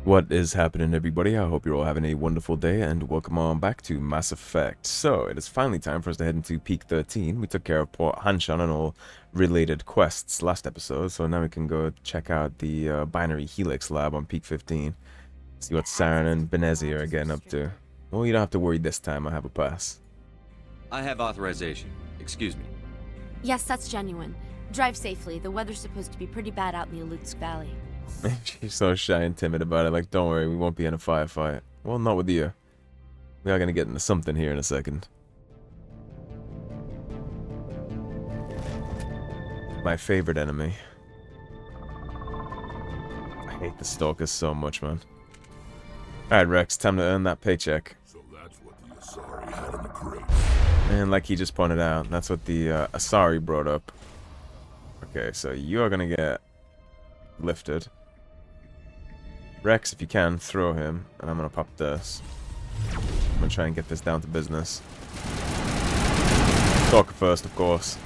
What is happening, everybody? I hope you're all having a wonderful day, and welcome on back to Mass Effect. So, it is finally time for us to head into Peak 13. We took care of Port Hanshan and all related quests last episode, so now we can go check out the Binary Helix lab on Peak 15. See what Saren and Benezi are getting up to. Well, you don't have to worry this time, I have a pass. I have authorization. Excuse me. Yes, that's genuine. Drive safely. The weather's supposed to be pretty bad out in the Alutsk Valley. She's so shy and timid about it, like, don't worry, we won't be in a firefight. Well, not with you. We are gonna get into something here in a second. My favorite enemy. I hate the Stalkers so much, man. Alright, Rex, time to earn that paycheck. So that's what the Asari had in the crate. And like he just pointed out, that's what the Asari brought up. Okay, so you are gonna get lifted. Rex, if you can, throw him, and I'm gonna pop this. I'm gonna try and get this down to business. Stalker first, of course.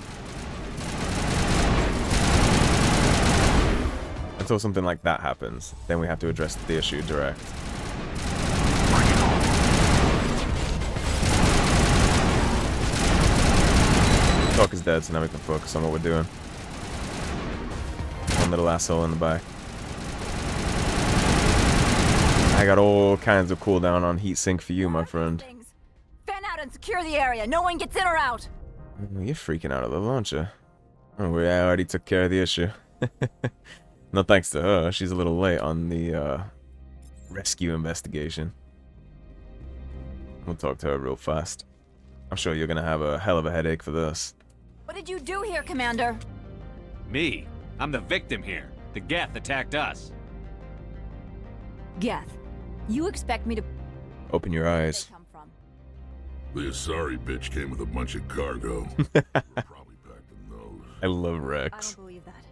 Until something like that happens, then we have to address the issue direct. Stalker's dead, so now we can focus on what we're doing. One little asshole in the back. I got all kinds of cooldown on heat sink for you, my friend. Fan out and secure the area. No one gets in or out. Oh, you're freaking out a little, aren't you? Oh, we already took care of the issue. No thanks to her. She's a little late on the rescue investigation. We'll talk to her real fast. I'm sure you're gonna have a hell of a headache for this. What did you do here, Commander? Me? I'm the victim here. The Geth attacked us. Geth, you expect me to Open your eyes. come from? The Asari bitch came with a bunch of cargo. Probably packed a nose. I love I Rex. don't believe that.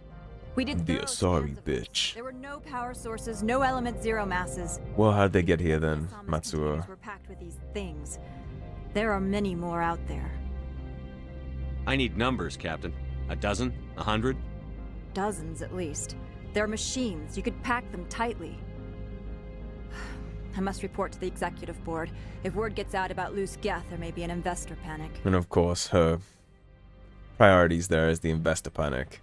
We did The thorough Asari scans of this. bitch. There were no power sources, no element zero masses. Well, how'd they get here then, Thomas Matsuo? containers were packed with these things. There are many more out there. I need numbers, Captain. A dozen? 100? Dozens at least. They're machines. You could pack them tightly. I must report to the executive board. If word gets out about loose Geth, there may be an investor panic. And of course, her priorities there is the investor panic.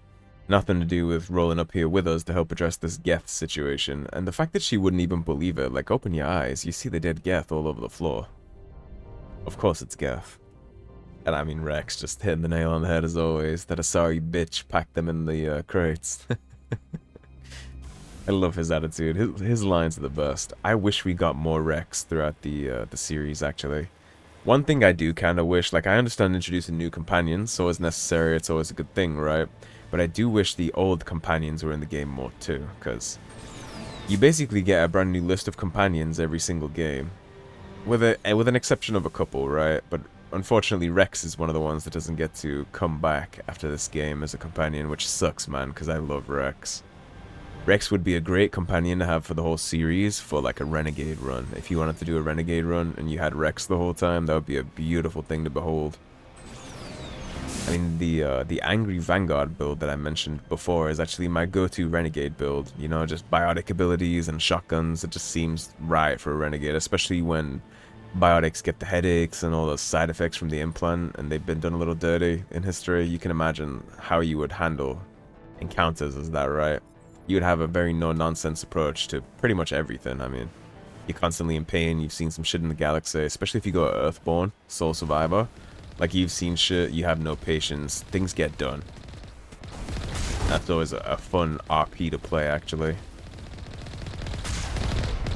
Nothing to do with rolling up here with us to help address this Geth situation. And the fact that she wouldn't even believe it, like, open your eyes, you see the dead Geth all over the floor. Of course it's Geth. And I mean, Rex just hitting the nail on the head as always. That Asari bitch packed them in the crates. I love his attitude. His lines are the best. I wish we got more Rex throughout the series, actually. One thing I do kind of wish, like, I understand introducing new companions, so it's necessary, it's always a good thing, right? But I do wish the old companions were in the game more too, because you basically get a brand new list of companions every single game. With an exception of a couple, right? But unfortunately, Rex is one of the ones that doesn't get to come back after this game as a companion, which sucks, man, because I love Rex. Rex would be a great companion to have for the whole series for like a Renegade run. If you wanted to do a Renegade run and you had Rex the whole time, that would be a beautiful thing to behold. I mean, the Angry Vanguard build that I mentioned before is actually my go-to Renegade build. You know, just biotic abilities and shotguns. It just seems right for a Renegade, especially when biotics get the headaches and all those side effects from the implant, and they've been done a little dirty in history. You can imagine how you would handle encounters as that, right? You would have a very no-nonsense approach to pretty much everything. I mean, you're constantly in pain. You've seen some shit in the galaxy, especially if you go Earthborn, Sole Survivor. Like, you've seen shit, you have no patience, things get done. That's always a fun RP to play, actually.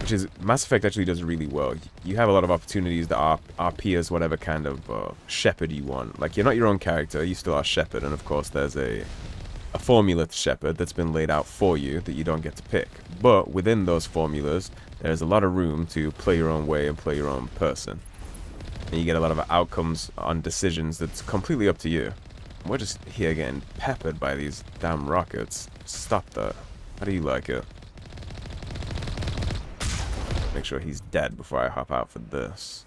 Which is, Mass Effect actually does really well. You have a lot of opportunities to RP as whatever kind of shepherd you want. Like, you're not your own character, you still are shepherd, and of course there's a formula to shepherd that's been laid out for you that you don't get to pick. But within those formulas, there's a lot of room to play your own way and play your own person. And you get a lot of outcomes on decisions that's completely up to you. We're just here getting peppered by these damn rockets. Stop that. How do you like it? Make sure he's dead before I hop out for this.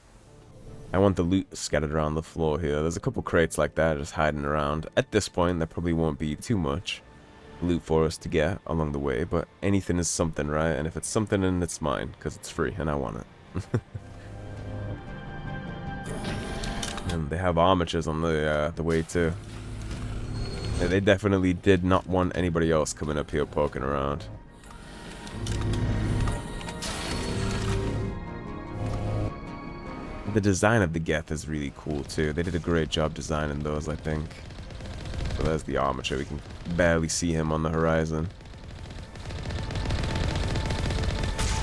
I want the loot scattered around the floor here. There's a couple crates like that just hiding around. At this point, there probably won't be too much. loot for us to get along the way, but anything is something, right? And if it's something, then it's mine, because it's free, and I want it. And they have armatures on the way, too. Yeah, they definitely did not want anybody else coming up here poking around. The design of the Geth is really cool, too. They did a great job designing those, I think. So there's the armature. We can barely see him on the horizon.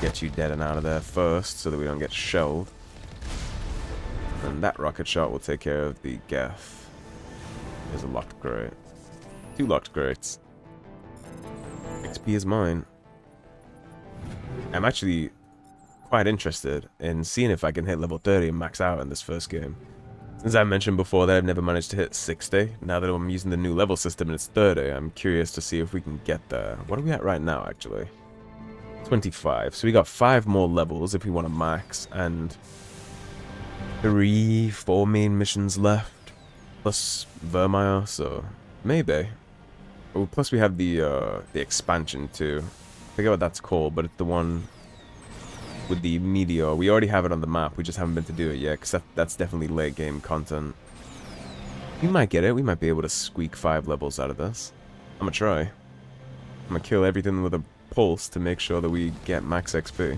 Get you dead and out of there first so that we don't get shelled. And that rocket shot will take care of the Geth. There's a locked crate. 2 locked crates. XP is mine. I'm actually quite interested in seeing if I can hit level 30 and max out in this first game. Since I mentioned before that I've never managed to hit 60, now that I'm using the new level system and it's 30, I'm curious to see if we can get there. What are we at right now, actually? 25. So we got 5 more levels if we want to max, and 3-4 main missions left, plus Vermeer, so maybe. Oh, plus we have the expansion too. I forget what that's called, but it's the one with the meteor. We already have it on the map, we just haven't been to do it yet, because that's definitely late game content. We might get it, we might be able to squeak 5 levels out of this. I'm gonna try. I'm gonna kill everything with a pulse to make sure that we get max XP.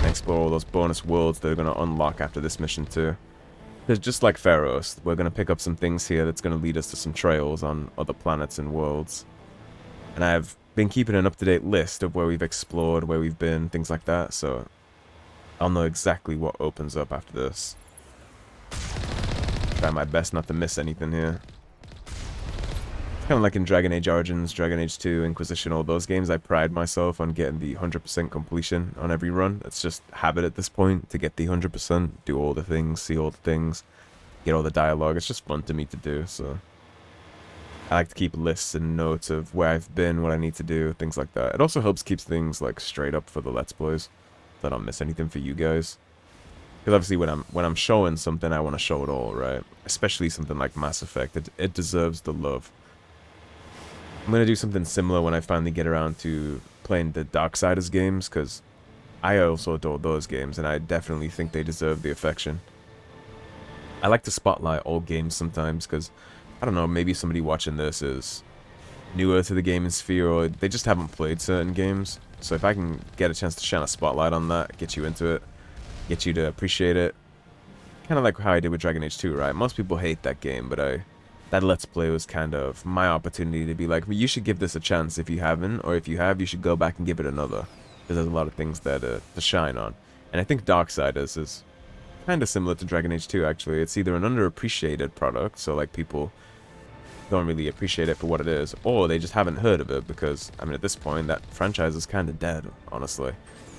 Explore all those bonus worlds that are gonna unlock after this mission too. Because just like Pharos, we're gonna pick up some things here that's gonna lead us to some trails on other planets and worlds. And I've been keeping an up-to-date list of where we've explored, where we've been, things like that, so I'll know exactly what opens up after this. Try my best not to miss anything here. It's kind of like in Dragon Age Origins, Dragon Age 2, Inquisition, all those games, I pride myself on getting the 100% completion on every run. It's just habit at this point to get the 100%, do all the things, see all the things, get all the dialogue. It's just fun to me to do, so I like to keep lists and notes of where I've been, what I need to do, things like that. It also helps keep things like straight up for the Let's Plays, so I don't miss anything for you guys. Because obviously when I'm showing something, I want to show it all, right? Especially something like Mass Effect. It deserves the love. I'm going to do something similar when I finally get around to playing the Darksiders games, because I also adore those games, and I definitely think they deserve the affection. I like to spotlight old games sometimes, because, I don't know, maybe somebody watching this is newer to the gaming sphere, or they just haven't played certain games. So if I can get a chance to shine a spotlight on that, get you into it, get you to appreciate it, kind of like how I did with Dragon Age 2, right? Most people hate that game, but that Let's Play was kind of my opportunity to be like, well, you should give this a chance if you haven't, or if you have, you should go back and give it another. Because there's a lot of things that to shine on. And I think Darksiders is kind of similar to Dragon Age 2, actually. It's either an underappreciated product, so like people don't really appreciate it for what it is, or they just haven't heard of it, because, I mean, at this point, that franchise is kind of dead, honestly.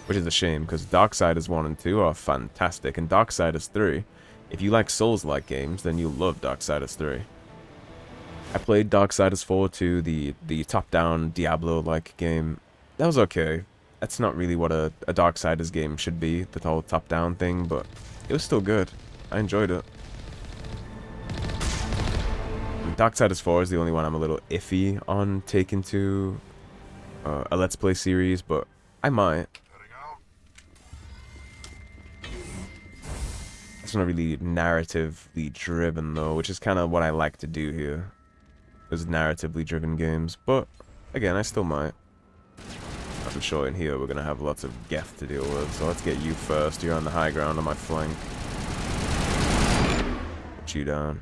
Which is a shame, because Darksiders 1 and 2 are fantastic, and Darksiders 3, if you like Souls-like games, then you'll love Darksiders 3. I played Darksiders 4 too, the top-down Diablo-like game. That was okay. That's not really what a Darksiders game should be, the whole top-down thing, but it was still good. I enjoyed it. And Darksiders 4 is the only one I'm a little iffy on taking to a Let's Play series, but I might. It's not really narratively driven though, which is kind of what I like to do here. Is narratively driven games, but again, I still might. I'm sure in here we're gonna have lots of Geth to deal with, so let's get you first. You're on the high ground on my flank. Put you down.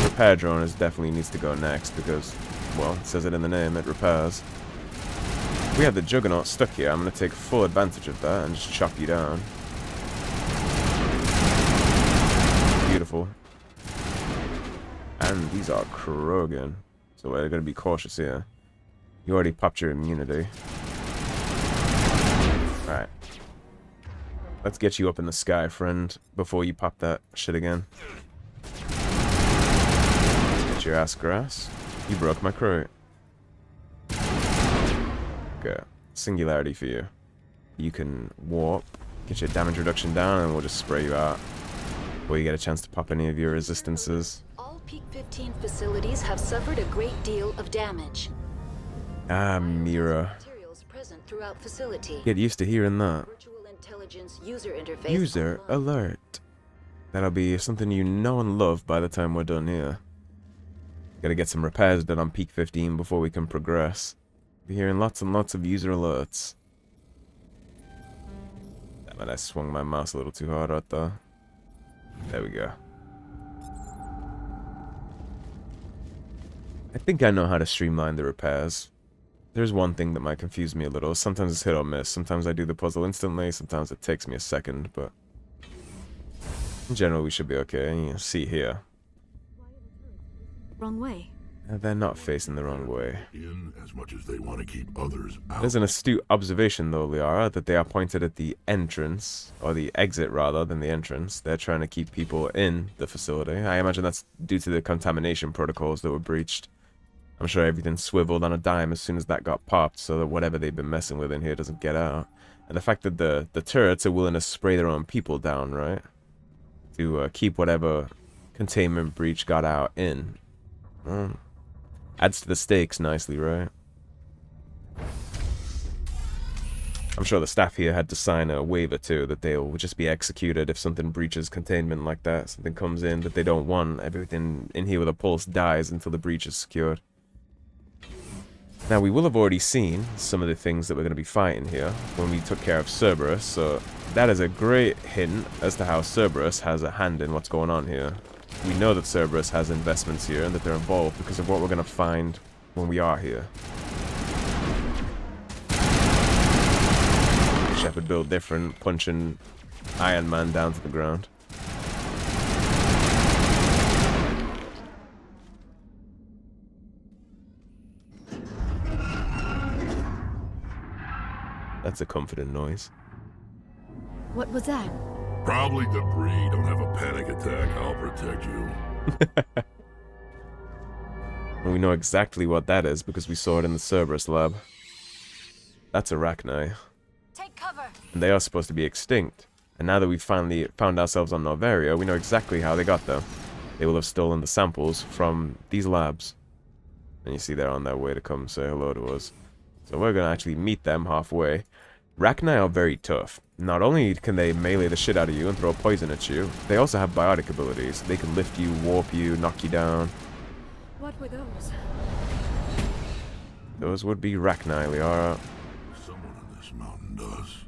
Repair drone definitely needs to go next because, well, it says it in the name, it repairs. We have the Juggernaut stuck here. I'm gonna take full advantage of that and just chop you down. Beautiful. And these are Krogan, so we're going to be cautious here. You already popped your immunity. Alright. Let's get you up in the sky, friend, before you pop that shit again. Get your ass grass. You broke my crate. Okay. Singularity for you. You can warp, get your damage reduction down, and we'll just spray you out. before you get a chance to pop any of your resistances. All Peak 15 facilities have suffered a great deal of damage. Ah, MIRA. Materials present throughout facility. Get used to hearing that. Virtual intelligence user interface. User alert. That'll be something you know and love by the time we're done here. Gotta get some repairs done on Peak 15 before we can progress. Be hearing lots and lots of user alerts. Damn it, I swung my mouse a little too hard right there. There we go. I think I know how to streamline the repairs. There's one thing that might confuse me a little. Sometimes it's hit or miss. Sometimes I do the puzzle instantly. Sometimes it takes me a second, but in general we should be okay. You see here. Wrong way. They're not facing the wrong way. In as much as they want to keep others out. There's an astute observation, though, Liara, that they are pointed at the entrance, or the exit rather than the entrance. They're trying to keep people in the facility. I imagine that's due to the contamination protocols that were breached. I'm sure everything swiveled on a dime as soon as that got popped, so that whatever they've been messing with in here doesn't get out. And the fact that the turrets are willing to spray their own people down, right? To keep whatever containment breach got out in. Adds to the stakes nicely, right? I'm sure the staff here had to sign a waiver too, that they'll just be executed if something breaches containment like that. Something comes in that they don't want. Everything in here with a pulse dies until the breach is secured. Now, we will have already seen some of the things that we're going to be fighting here when we took care of Cerberus, so that is a great hint as to how Cerberus has a hand in what's going on here. We know that Cerberus has investments here and that they're involved because of what we're going to find when we are here. Shepard built different, punching Iron Man down to the ground. That's a comforting noise. What was that? Probably debris. Don't have a panic attack. I'll protect you. And we know exactly what that is because we saw it in the Cerberus lab. That's Arachni. Take cover. And they are supposed to be extinct. And now that we've finally found ourselves on Noveria, we know exactly how they got there. They will have stolen the samples from these labs. And you see they're on their way to come say hello to us. So we're going to actually meet them halfway. Arachni are very tough. Not only can they melee the shit out of you and throw poison at you, they also have biotic abilities. They can lift you, warp you, knock you down. What were those? Those would be Arachni, Liara. Someone in this mountain does.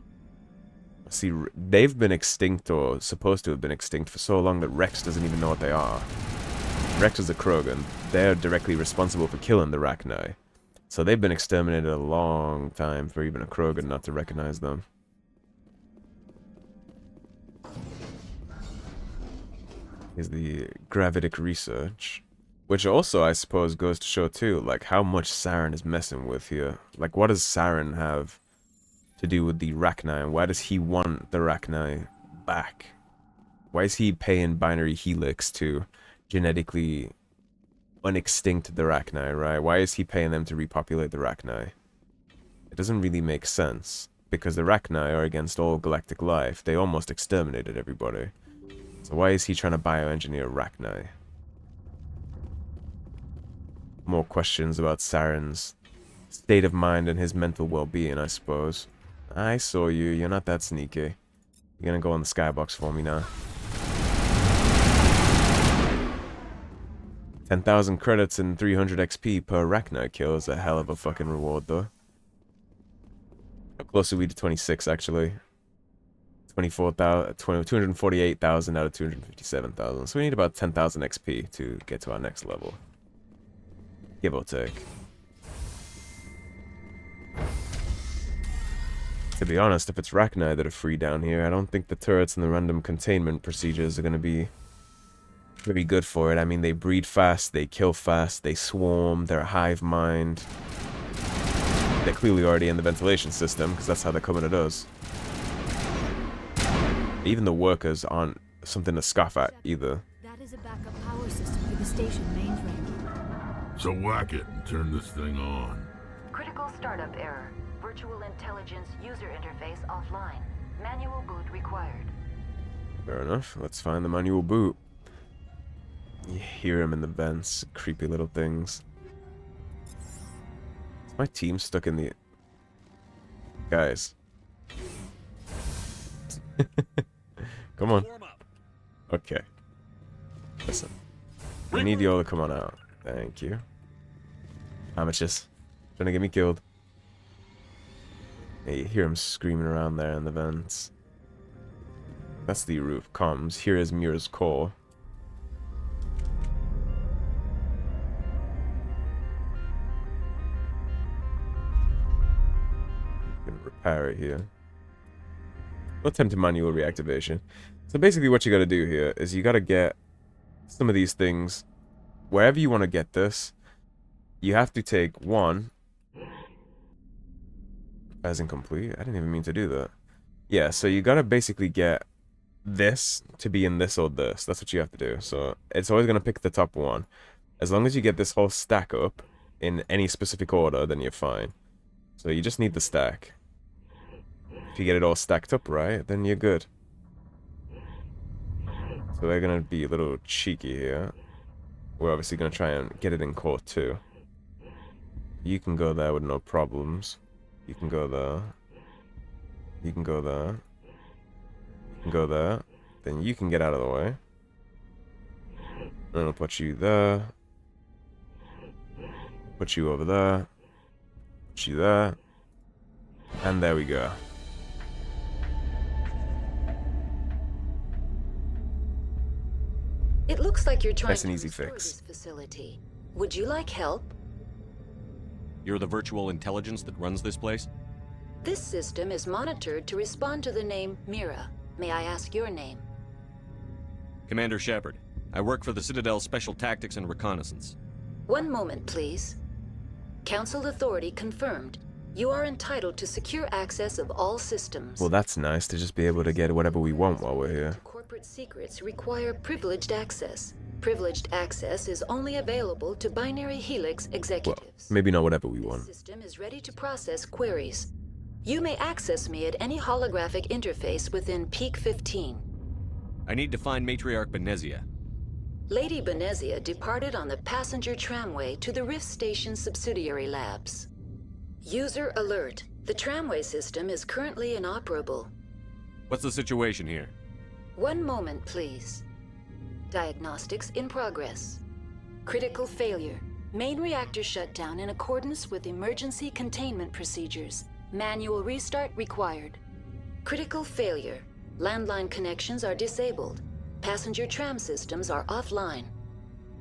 See, they've been extinct, or supposed to have been extinct, for so long that Rex doesn't even know what they are. Rex is a Krogan. They're directly responsible for killing the Arachni. So they've been exterminated a long time for even a Krogan not to recognize them. Is the gravitic research. Which also, I suppose, goes to show too, like, how much Saren is messing with here. Like, what does Saren have to do with the Arachni, and why does he want the Arachni back? Why is he paying binary helix to genetically unextinct the Arachni, right? Why is he paying them to repopulate the Arachni? It doesn't really make sense, because the Arachni are against all galactic life. They almost exterminated everybody. So why is he trying to bioengineer Arachni? More questions about Saren's state of mind and his mental well-being, I suppose. I saw you. You're not that sneaky. You're gonna go on the skybox for me now. 10,000 credits and 300 XP per Arachni kill is a hell of a fucking reward, though. How close are we to 26, actually? 248,000 out of 257,000. So we need about 10,000 XP to get to our next level. Give or take. To be honest, if it's Arachni that are free down here, I don't think the turrets and the random containment procedures are going to be very good for it. I mean, they breed fast, they kill fast, they swarm, they're a hive mind. They're clearly already in the ventilation system, because that's how they're coming at us. Even the workers aren't something to scoff at, either. That is a backup power system for the station mainframe. So whack it and turn this thing on. Critical startup error. Virtual intelligence user interface offline. Manual boot required. Fair enough. Let's find the manual boot. You hear him in the vents. Creepy little things. Is my team stuck in the... Guys. Come on. Okay. Listen. I need you all to come on out. Thank you. Amateurs. Trying to get me killed. Yeah, you hear him screaming around there in the vents. That's the roof comms. Here is MIRA's core. You can repair it here. We'll attempt a manual reactivation. So basically what you gotta do here is you gotta get some of these things. Wherever you want to get this, you have to take one. As incomplete? I didn't even mean to do that. Yeah, so you gotta basically get this to be in this or this. That's what you have to do. So it's always gonna pick the top one. As long as you get this whole stack up in any specific order, then you're fine. So you just need the stack. If you get it all stacked up right, then you're good. So they're gonna be a little cheeky here. We're obviously gonna try and get it in core 2. You can go there with no problems. You can go there. You can go there. You can go there. Then you can get out of the way. And I'll put you there. Put you over there. Put you there. And there we go. It looks like you're trying Nice and to easy restore fix. this facility. Would you like help? You're the virtual intelligence that runs this place? This system is monitored to respond to the name MIRA. May I ask your name? Commander Shepard. I work for the Citadel's Special Tactics and Reconnaissance. One moment, please. Council authority confirmed. You are entitled to secure access of all systems. Well, that's nice to just be able to get whatever we want while we're here. Corporate secrets require privileged access. Privileged access is only available to binary helix Well, executives. maybe not whatever we This want. system is ready to process queries. You may access me at any holographic interface within Peak 15. I need to find Matriarch Benezia. Lady Benezia departed on the passenger tramway to the Rift Station subsidiary labs. User alert. The tramway system is currently inoperable. What's the situation here? One moment, please. Diagnostics in progress. Critical failure. Main reactor shutdown in accordance with emergency containment procedures. Manual restart required. Critical failure. Landline connections are disabled. Passenger tram systems are offline.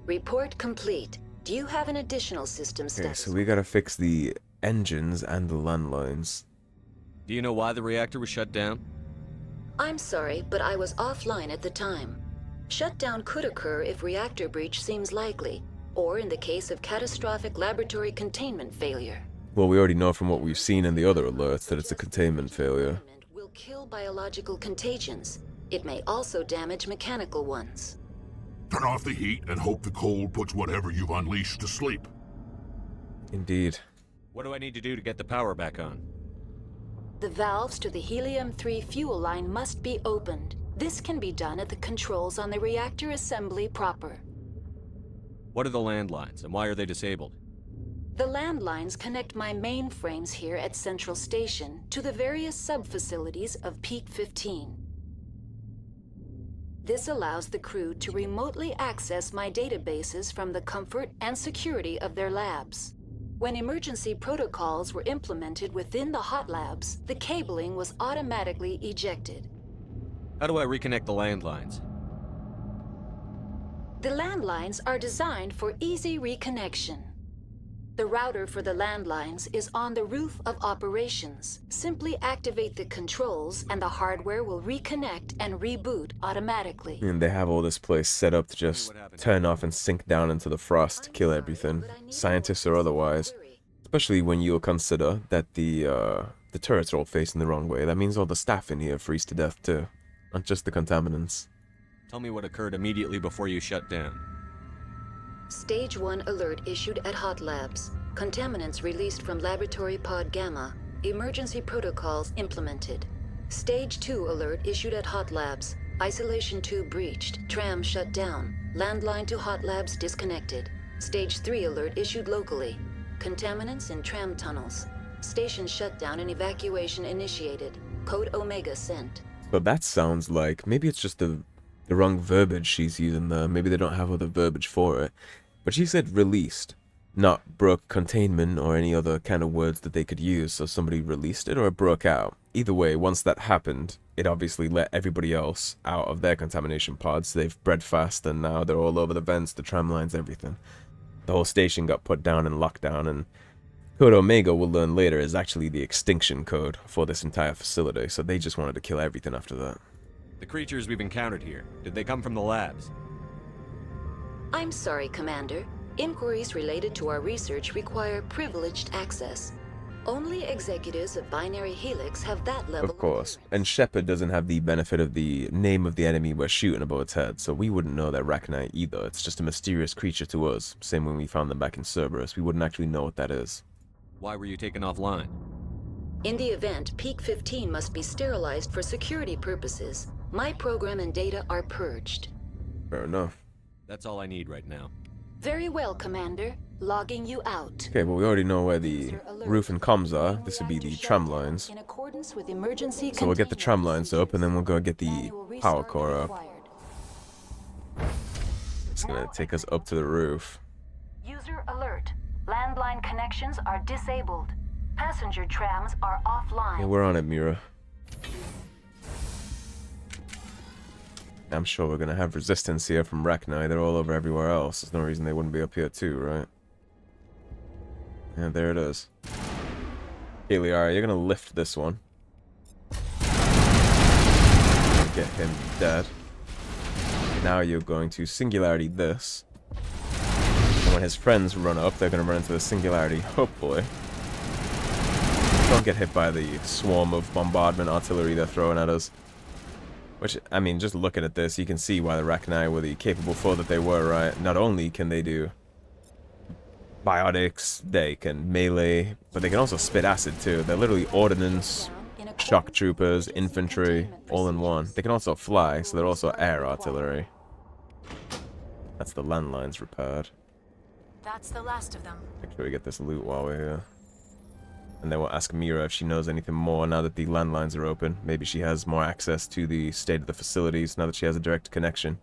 Report complete. Do you have an additional system Okay, status? so we gotta fix the engines and the landlines. Do you know why the reactor was shut down? I'm sorry, but I was offline at the time. Shutdown could occur if reactor breach seems likely, or in the case of catastrophic laboratory containment failure. Well, we already know from what we've seen in the other alerts that it's a containment failure. Will kill biological contagions. It may also damage mechanical ones. Turn off the heat and hope the cold puts whatever you've unleashed to sleep. Indeed. What do I need to do to get the power back on? The valves to the helium-3 fuel line must be opened. This can be done at the controls on the reactor assembly proper. What are the landlines, and why are they disabled? The landlines connect my mainframes here at Central Station to the various sub-facilities of Peak 15. This allows the crew to remotely access my databases from the comfort and security of their labs. When emergency protocols were implemented within the hot labs, the cabling was automatically ejected. How do I reconnect the landlines? The landlines are designed for easy reconnection. The router for the landlines is on the roof of operations. Simply activate the controls and the hardware will reconnect and reboot automatically. And they have all this place set up to just turn off and sink down into the frost to kill everything, scientists or otherwise. Especially when you'll consider that the turrets are all facing the wrong way. That means all the staff in here freeze to death too, not just the contaminants. Tell me what occurred immediately before you shut down. Stage 1 alert issued at Hot Labs. Contaminants released from Laboratory Pod Gamma. Emergency protocols implemented. Stage 2 alert issued at Hot Labs. Isolation 2 breached. Tram shut down. Landline to hot labs disconnected. Stage 3 alert issued locally. Contaminants in tram tunnels. Station shutdown and evacuation initiated. Code Omega sent. So that sounds like maybe it's just the wrong verbiage she's using there. Maybe they don't have other verbiage for it. But she said released, not broke containment or any other kind of words that they could use. So somebody released it or it broke out. Either way, once that happened, it obviously let everybody else out of their contamination pods. They've bred fast and now they're all over the vents, the tram lines, everything. The whole station got put down in lockdown, and Code Omega, we'll learn later, is actually the extinction code for this entire facility. So they just wanted to kill everything after that. The creatures we've encountered here, did they come from the labs? I'm sorry, Commander. Inquiries related to our research require privileged access. Only executives of Binary Helix have that level. Of course. And Shepard doesn't have the benefit of the name of the enemy we're shooting above its head, so we wouldn't know they're Rachni either. It's just a mysterious creature to us. Same when we found them back in Cerberus. We wouldn't actually know what that is. Why were you taken offline? In the event, Peak 15 must be sterilized for security purposes. My program and data are purged. Fair enough. That's all I need right now. Very well, Commander. Logging you out. Okay, well we already know where the roof and comms are. This would be the tram lines. In accordance with emergency So we'll get the tram lines up and then we'll go get the power core up. It's gonna take us up to the roof. User alert. Landline connections are disabled. Passenger trams are offline. Yeah, we're on it, Mira. I'm sure we're gonna have resistance here from Rachni. They're all over everywhere else. There's no reason they wouldn't be up here too, right? Yeah, there it is. Okay, Liara, you're gonna lift this one. Get him dead. Now you're going to singularity this. And when his friends run up, they're gonna run into the singularity, hopefully. Don't get hit by the swarm of bombardment artillery they're throwing at us. Which, I mean, just looking at this, you can see why the Rachni were the capable foe that they were, right? Not only can they do biotics, they can melee, but they can also spit acid too. They're literally ordnance, shock troopers, infantry, all in one. They can also fly, so they're also air artillery. That's the landlines repaired. That's the last of them. Make sure we get this loot while we're here. And then we'll ask Mira if she knows anything more now that the landlines are open. Maybe she has more access to the state of the facilities now that she has a direct connection.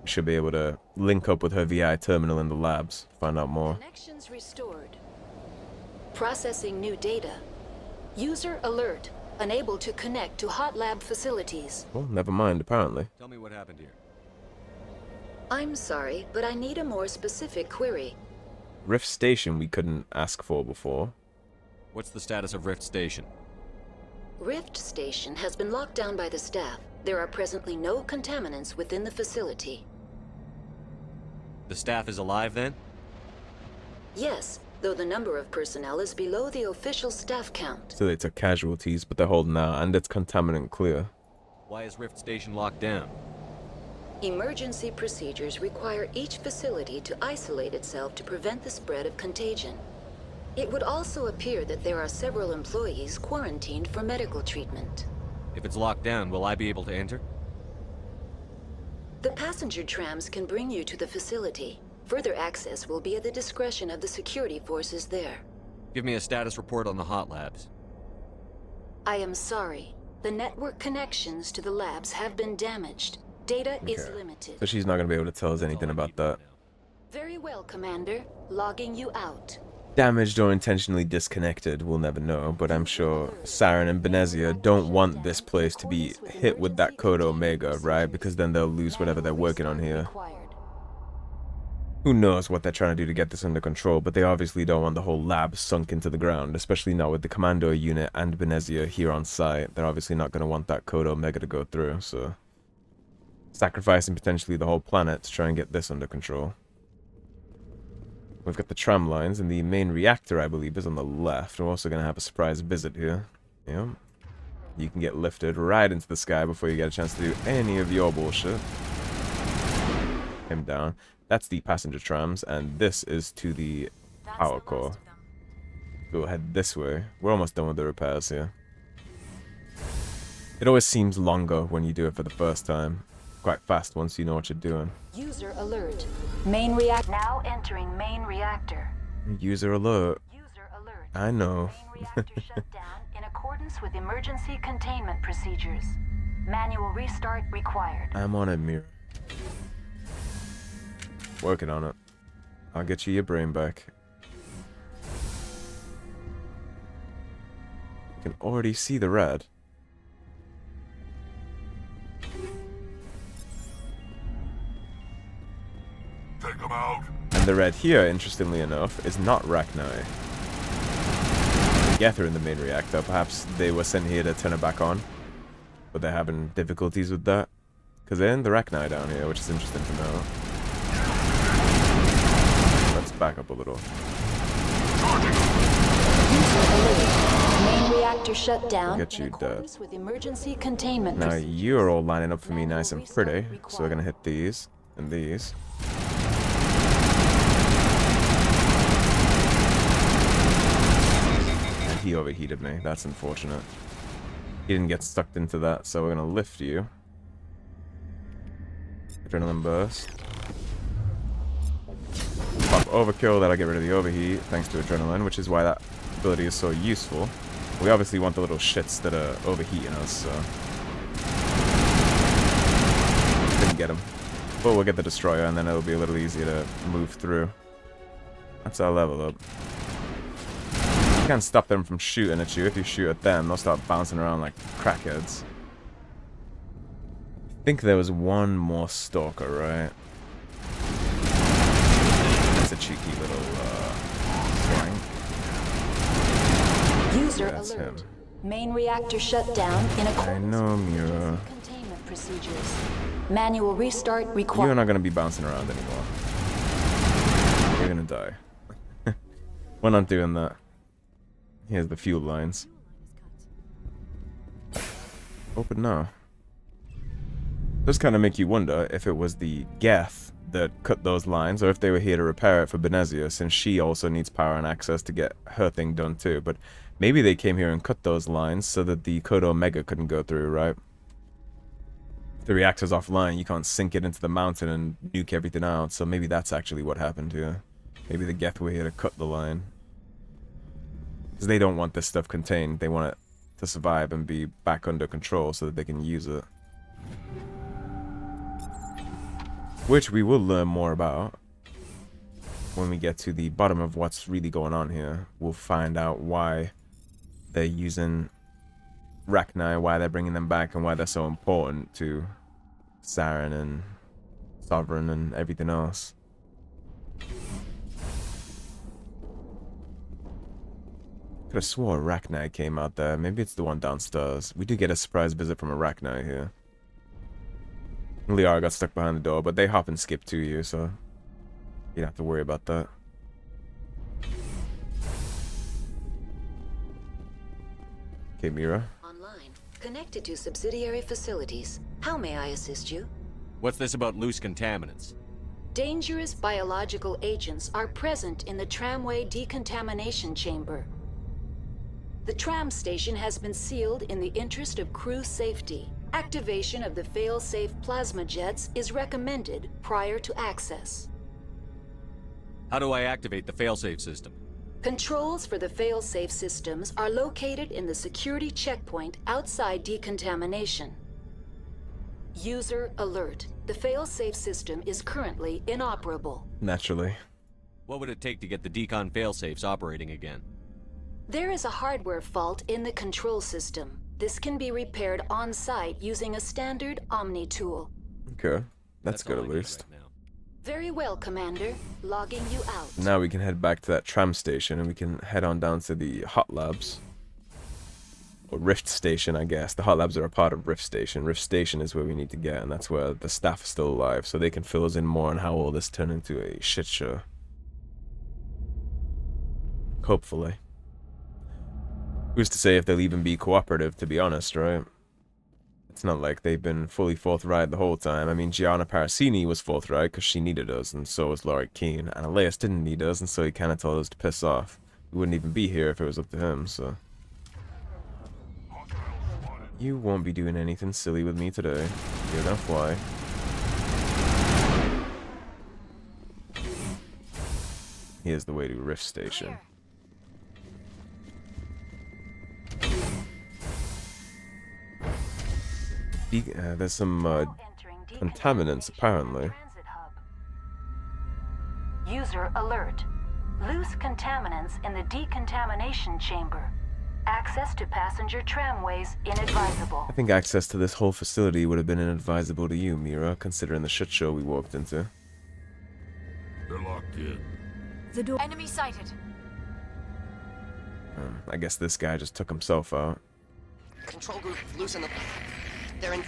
We should be able to link up with her VI terminal in the labs, find out more. Connections restored. Processing new data. User alert. Unable to connect to hot lab facilities. Well, never mind, apparently. Tell me what happened here. I'm sorry, but I need a more specific query. Rift Station we couldn't ask for before. What's the status of Rift Station? Rift Station has been locked down by the staff. There are presently no contaminants within the facility. The staff is alive then? Yes, though the number of personnel is below the official staff count. So they took casualties, but they're holding out, and it's contaminant clear. Why is Rift Station locked down? Emergency procedures require each facility to isolate itself to prevent the spread of contagion. It would also appear that there are several employees quarantined for medical treatment. If it's locked down, will I be able to enter? The passenger trams can bring you to the facility. Further access will be at the discretion of the security forces there. Give me a status report on the hot labs. I am sorry. The network connections to the labs have been damaged. Data is limited. So she's not going to be able to tell us anything about that. Very well, Commander. Logging you out. Damaged or intentionally disconnected, we'll never know, but I'm sure Saren and Benezia don't want this place to be hit with that code Omega, right? Because then they'll lose whatever they're working on here. Who knows what they're trying to do to get this under control, but they obviously don't want the whole lab sunk into the ground, especially not with the Commando unit and Benezia here on site. They're obviously not going to want that code Omega to go through, so sacrificing potentially the whole planet to try and get this under control. We've got the tram lines, and the main reactor, I believe, is on the left. We're also going to have a surprise visit here. Yeah. You can get lifted right into the sky before you get a chance to do any of your bullshit. Him down. That's the passenger trams, and this is to the power core. Go ahead this way. We're almost done with the repairs here. It always seems longer when you do it for the first time. Quite fast once you know what you're doing. User alert. Main reactor now entering main reactor. User alert. User alert. I know. Main reactor shut down in accordance with emergency containment procedures. Manual restart required. I'm on it, Mira. Working on it. I'll get you your brain back. You can already see the red. Take him out. And the red here, interestingly enough, is not Rachni. Geth are in the main reactor. Perhaps they were sent here to turn it back on. But they're having difficulties with that. Because they're in the Rachni down here, which is interesting to know. Let's back up a little. Main reactor shut down Get you in accordance dead. with emergency containment Now procedures. you're all lining up for me nice and pretty. So we're going to hit these and these. And he overheated me. That's unfortunate. He didn't get sucked into that, so we're going to lift you. Adrenaline burst. Pop overkill, that'll get rid of the overheat, thanks to adrenaline, which is why that ability is so useful. We obviously want the little shits that are overheating us, so... Didn't get him. But we'll get the destroyer, and then it'll be a little easier to move through. That's our level up. You can't stop them from shooting at you. If you shoot at them, they'll start bouncing around like crackheads. I think there was one more stalker, right? That's a cheeky little flank. User That's alert. him. Main reactor shut down in accordance know, with Mira. emergency containment procedures. Manual restart You're required. not gonna be bouncing around anymore. You're gonna die. We're not doing that. Here's the fuel lines. Open now. Does kind of make you wonder if it was the Geth that cut those lines, or if they were here to repair it for Benezia, since she also needs power and access to get her thing done too. But maybe they came here and cut those lines so that the Code Omega couldn't go through, right? If the reactor's offline, you can't sink it into the mountain and nuke everything out, so maybe that's actually what happened here. Maybe the Geth were here to cut the line. Because they don't want this stuff contained, they want it to survive and be back under control so that they can use it. Which we will learn more about when we get to the bottom of what's really going on here. We'll find out why they're using Rachni, why they're bringing them back, and why they're so important to Saren and Sovereign and everything else. Could have swore Rachni came out there. Maybe it's the one downstairs. We do get a surprise visit from a Rachni here. Liara got stuck behind the door, but they hop and skip to you, so you don't have to worry about that. Okay, Mira. Online. Connected to subsidiary facilities. How may I assist you? What's this about loose contaminants? Dangerous biological agents are present in the tramway decontamination chamber. The tram station has been sealed in the interest of crew safety. Activation of the fail-safe plasma jets is recommended prior to access. How do I activate the failsafe system? Controls for the fail-safe systems are located in the security checkpoint outside decontamination. User alert. The fail-safe system is currently inoperable. Naturally. What would it take to get the decon failsafes operating again? There is a hardware fault in the control system. This can be repaired on-site using a standard Omni tool. Okay. That's good all at I need least. right now. Very well, Commander. Logging you out. Now we can head back to that tram station and we can head on down to the hot labs. Or Rift Station, I guess. The hot labs are a part of Rift Station. Rift Station is where we need to get, and that's where the staff is still alive, so they can fill us in more on how all this turned into a shit show. Hopefully. Who's to say if they'll even be cooperative, to be honest, right? It's not like they've been fully forthright the whole time. I mean, Gianna Parasini was forthright because she needed us, and so was Laurie Keane. And Elias didn't need us, and so he kind of told us to piss off. We wouldn't even be here if it was up to him, so... You won't be doing anything silly with me today. You're gonna fly. Here's the way to Rift Station. There's some contaminants, apparently. User alert. Loose contaminants in the decontamination chamber. Access to passenger tramways inadvisable. I think access to this whole facility would have been inadvisable to you, Mira, considering the shit show we walked into. They're locked in. The door. Enemy sighted. I guess this guy just took himself out. Control group losing the... They're in...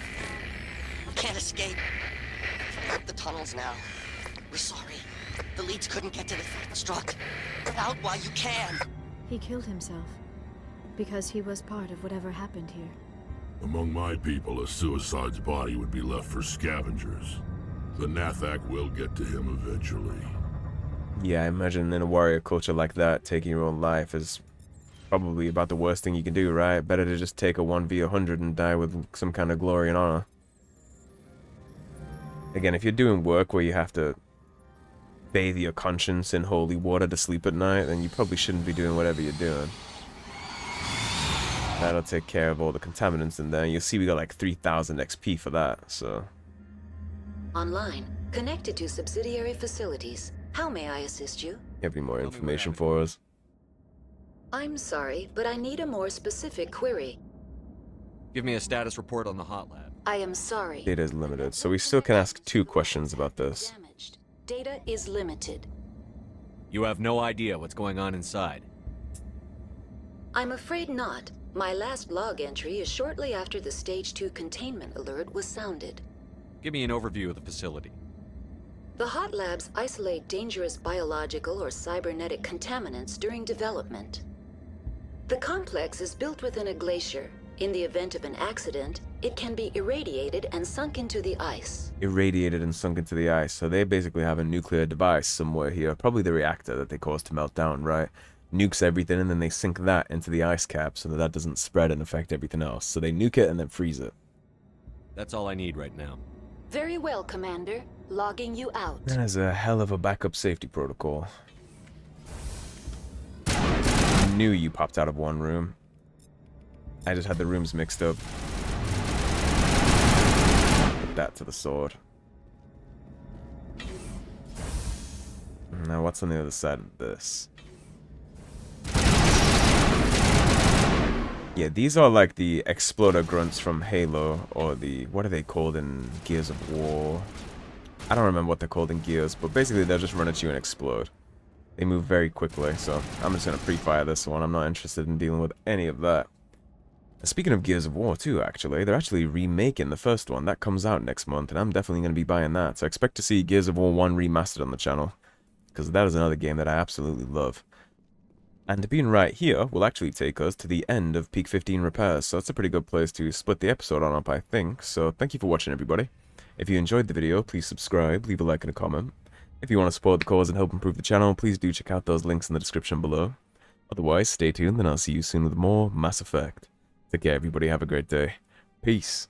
Can't escape. Up the tunnels now. We're sorry. The leads couldn't get to the struck. Get out while you can. He killed himself. Because he was part of whatever happened here. Among my people, a suicide's body would be left for scavengers. The Nathak will get to him eventually. Yeah, I imagine in a warrior culture like that, taking your own life is probably about the worst thing you can do, right? Better to just take a 1v100 and die with some kind of glory and honor. Again, if you're doing work where you have to bathe your conscience in holy water to sleep at night, then you probably shouldn't be doing whatever you're doing. That'll take care of all the contaminants in there. You'll see we got like 3,000 XP for that, so... Online. Connected to subsidiary facilities. How may I assist you? You have any more information for us? I'm sorry, but I need a more specific query. Give me a status report on the hot lab. I am sorry. Data is limited, so we still can ask 2 questions about this. Damaged. Data is limited. You have no idea what's going on inside. I'm afraid not. My last log entry is shortly after the Stage 2 containment alert was sounded. Give me an overview of the facility. The hot labs isolate dangerous biological or cybernetic contaminants during development. The complex is built within a glacier. In the event of an accident, it can be irradiated and sunk into the ice. Irradiated and sunk into the ice, so they basically have a nuclear device somewhere here. Probably the reactor that they caused to melt down, right? Nukes everything and then they sink that into the ice cap so that that doesn't spread and affect everything else. So they nuke it and then freeze it. That's all I need right now. Very well, Commander. Logging you out. That is a hell of a backup safety protocol. I knew you popped out of one room. I just had the rooms mixed up. Put that to the sword. Now what's on the other side of this? Yeah, these are like the exploder grunts from Halo, or the, what are they called in Gears of War? I don't remember what they're called in Gears, but basically they'll just run at you and explode. They move very quickly, so I'm just going to pre-fire this one. I'm not interested in dealing with any of that. Speaking of Gears of War too, actually, they're actually remaking the first one. That comes out next month, and I'm definitely going to be buying that. So I expect to see Gears of War 1 remastered on the channel, because that is another game that I absolutely love. And being right here will actually take us to the end of Peak 15 repairs, so that's a pretty good place to split the episode on up, I think. So thank you for watching, everybody. If you enjoyed the video, please subscribe, leave a like and a comment. If you want to support the cause and help improve the channel, please do check out those links in the description below. Otherwise, stay tuned and I'll see you soon with more Mass Effect. Take care, everybody. Have a great day. Peace.